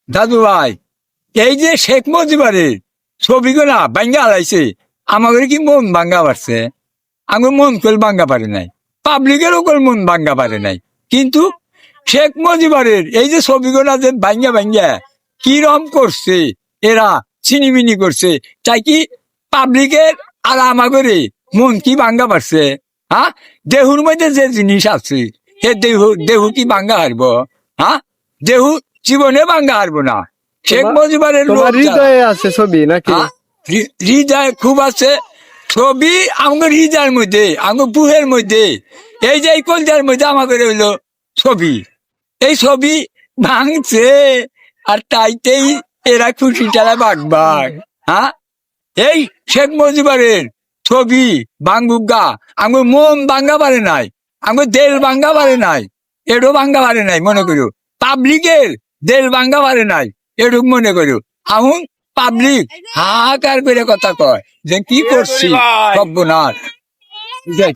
দাদু ভাই, এই যে শেখ মুজিবের ছবিগুলা ভাঙ্গা হারাইছে, আমাদের কি মন ভাঙ্গা পারছে? আমার মন কল ভাঙ্গা পারে নাই, পাবলিকের ওপর মন ভাঙ্গা পারে নাই। কিন্তু শেখ মুজিবের এই যে ছবিগুলা যে ভাঙ্গা ভাঙ্গা কিরম করছে, এরা চিনিমিনি করছে, তাই কি পাবলিকের আর আমাগরে মন কি ভাঙ্গা পারছে? হ্যাঁ, দেহুর মধ্যে যে জিনিস আছে সে দেহু দেহু কি ভাঙ্গা হারবো? হ্যাঁ, দেহু জীবনে ভাঙ্গা হারবো না। শেখ মুজিবের তোমার হৃদয়ে আছে ছবি নাকি? হৃদয় খুব আছে ছবি, আমার হৃদয়ের মধ্যে, আমার বুহের মধ্যে, এই যে এই কলজার মধ্যে আমাদের হইলো ছবি। এই ছবি ভাঙছে, আর তাইতেই এরা খুশি চালা বাঘ বাঘ। হ্যাঁ, এই শেখ মুজিবের ছবি ভাঙ্গুগা, আমার মন ভাঙ্গা পারে নাই, আমার দেল ভাঙ্গা পারে নাই, এডো ভাঙ্গা পারে নাই। মনে করো পাবলিকের দেল ভাঙ্গা পারে নাই, এডুক মনে করো। এখন পাবলিক হাহাকার করে কথা কয় যে কি করছি সর্বনাশ।